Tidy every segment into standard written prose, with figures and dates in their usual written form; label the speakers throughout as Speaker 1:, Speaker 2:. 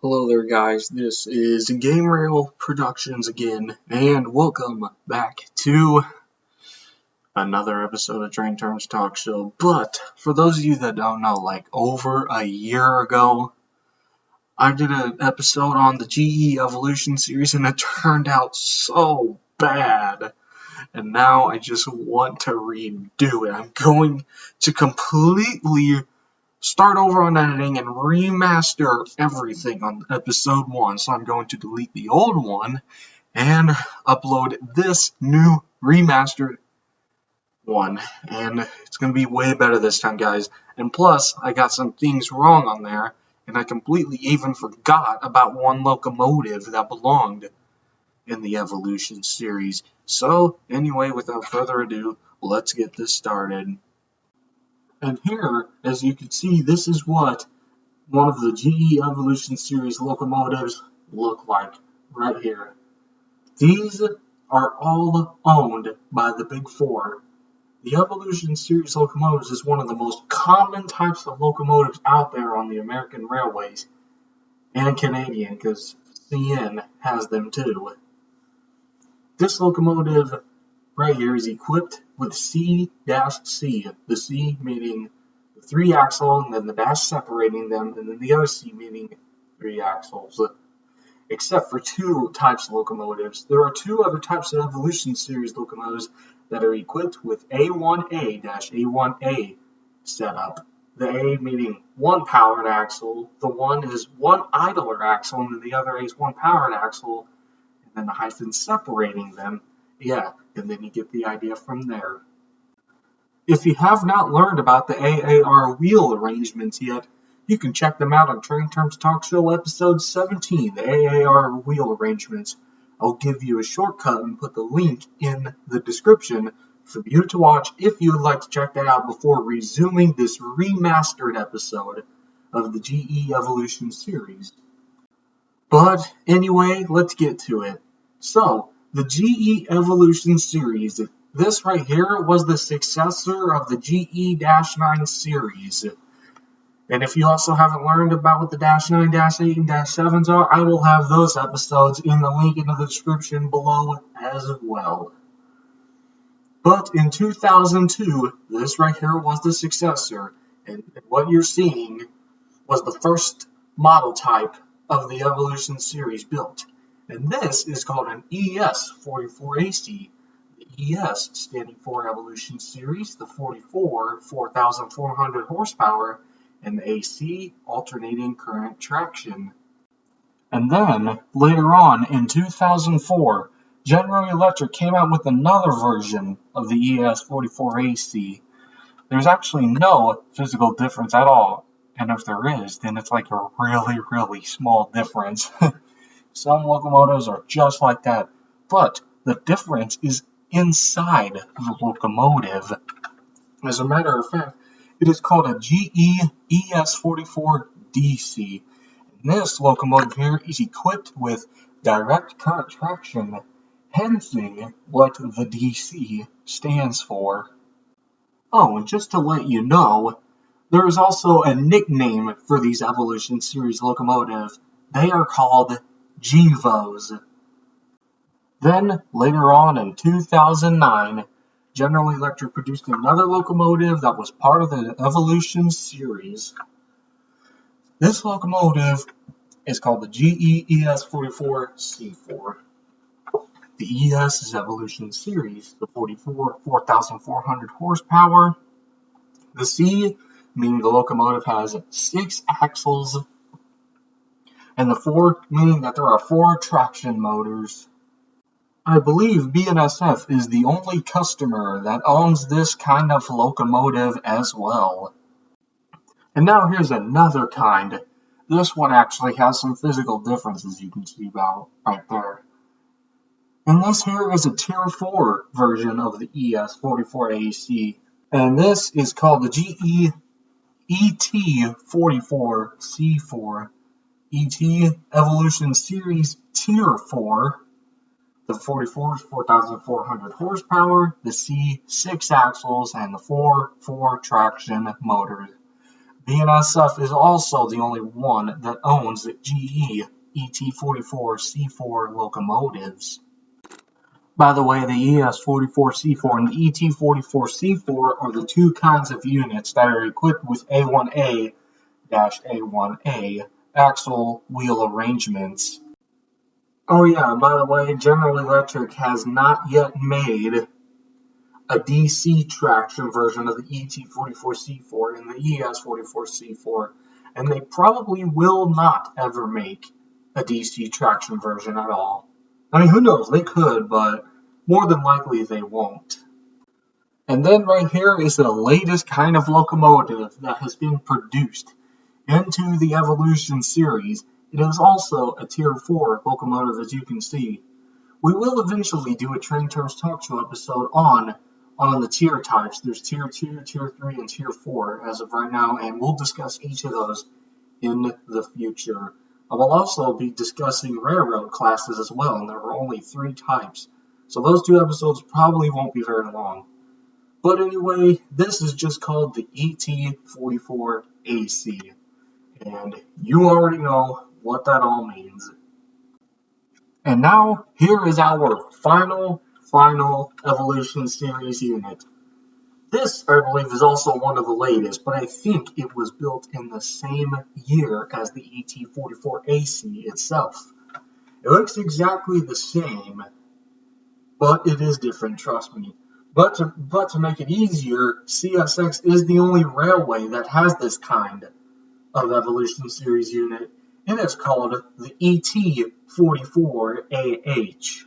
Speaker 1: Hello there guys, this is Game Rail Productions again, and welcome back to another episode of Train Terms Talk Show. But for those of you that don't know, like over a year ago, I did an episode on the GE Evolution series and it turned out so bad. And now I just want to redo it. I'm going to completely start over on editing and remaster everything on episode 1. So I'm going to delete the old one and upload this new remastered one. And it's going to be way better this time, guys. And plus, I got some things wrong on there, and I completely even forgot about one locomotive that belonged in the Evolution series. So, anyway, without further ado, let's get this started. And here, as you can see, this is what one of the GE Evolution series locomotives look like, right here. These are all owned by the Big Four. The Evolution series locomotives is one of the most common types of locomotives out there on the American railways, and Canadian, because CN has them too. This locomotive right here is equipped with C-C, the C meaning the 3-axle, and then the dash separating them, and then the other C meaning 3 axles. Except for 2 types of locomotives. There are 2 other types of Evolution series locomotives that are equipped with A1A-A1A setup. The A meaning 1 powered axle, the 1 is 1 idler axle, and then the other A is 1 powered axle, and then the hyphen separating them. Yeah, and then you get the idea from there. If you have not learned about the AAR wheel arrangements yet, you can check them out on Train Terms Talk Show episode 17, the AAR wheel arrangements. I'll give you a shortcut and put the link in the description for you to watch if you would like to check that out before resuming this remastered episode of the GE Evolution series. But anyway, let's get to it. So, the GE Evolution series, this right here was the successor of the GE-9 series. And if you also haven't learned about what the -9, -8, and -7s are, I will have those episodes in the link in the description below as well. But in 2002, this right here was the successor, and what you're seeing was the first model type of the Evolution series built. And this is called an ES44AC. The ES standing for Evolution series, the 44, 4,400 horsepower, and the AC, alternating current traction. And then, later on, in 2004, General Electric came out with another version of the ES44AC. There's actually no physical difference at all, and if there is, then it's like a really, really small difference. Some locomotives are just like that, but the difference is inside the locomotive. As a matter of fact, it is called a GE ES44DC. And this locomotive here is equipped with direct current traction, hensing what the DC stands for. Oh, and just to let you know, there is also a nickname for these Evolution series locomotives. They are called GEVOs. Then, later on in 2009, General Electric produced another locomotive that was part of the Evolution series. This locomotive is called the GE ES44C4. The ES is Evolution series, the 44, 4,400 horsepower. The C, meaning the locomotive has 6 axles, and the 4, meaning that there are 4 traction motors. I believe BNSF is the only customer that owns this kind of locomotive as well. And now here's another kind. This one actually has some physical differences you can see about right there. And this here is a Tier 4 version of the ES44AC. And this is called the GE ET44C4. ET Evolution Series Tier 4. The 44 is 4,400 horsepower, the C 6 axles, and the 4 traction motors. BNSF is also the only one that owns GE ET44C4 locomotives. By the way, the ES44C4 and the ET44C4 are the two kinds of units that are equipped with A1A-A1A axle wheel arrangements. Oh yeah, by the way, General Electric has not yet made a DC traction version of the ET44C4 and the ES44C4, and they probably will not ever make a DC traction version at all. I mean, who knows? They could, but more than likely they won't. And then right here is the latest kind of locomotive that has been produced into the Evolution series. It is also a Tier 4 locomotive, as you can see. We will eventually do a Train Terms Talk Show episode on the tier types. There's Tier 2, Tier 3, and Tier 4 as of right now, and we'll discuss each of those in the future. I will also be discussing railroad classes as well, and there are only 3 types. So those 2 episodes probably won't be very long. But anyway, this is just called the ET44AC. And you already know what that all means. And now, here is our final Evolution series unit. This, I believe, is also one of the latest, but I think it was built in the same year as the ET44AC itself. It looks exactly the same, but it is different, trust me. But to make it easier, CSX is the only railway that has this kind of Evolution series unit, and it's called the ET44AH.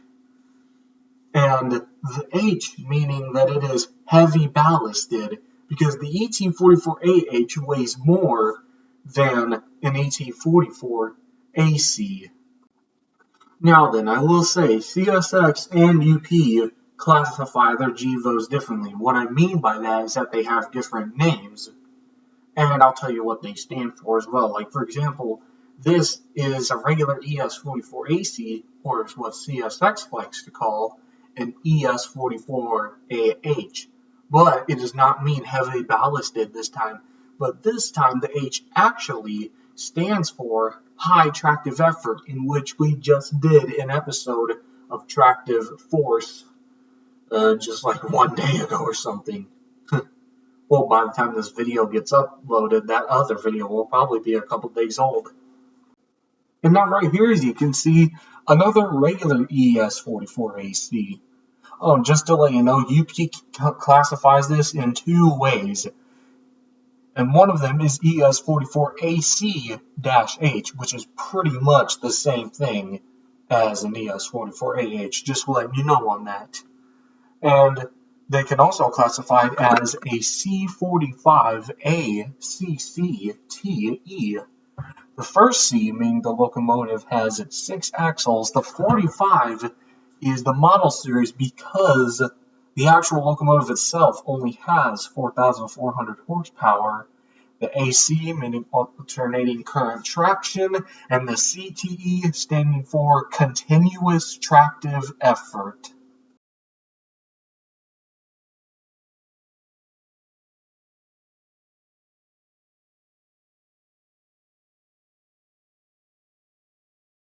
Speaker 1: And the H meaning that it is heavy ballasted, because the ET44AH weighs more than an ET44AC. Now then, I will say CSX and UP classify their GEVOs differently. What I mean by that is that they have different names, and I'll tell you what they stand for as well. Like, for example, this is a regular ES44AC, or is what CSX likes to call an ES44AH, but it does not mean heavily ballasted this time. But this time, the H actually stands for high tractive effort, in which we just did an episode of Tractive Force just like one day ago or something. Well, by the time this video gets uploaded, that other video will probably be a couple days old. And now right here, as you can see, another regular ES44AC. Oh, just to let you know, UP classifies this in 2 ways. And one of them is ES44AC-H, which is pretty much the same thing as an ES44AH, just letting you know on that. And they can also classify it as a C45ACCTE. The first C meaning the locomotive has its 6 axles. The 45 is the model series because the actual locomotive itself only has 4,400 horsepower. The AC meaning alternating current traction, and the CTE standing for continuous tractive effort.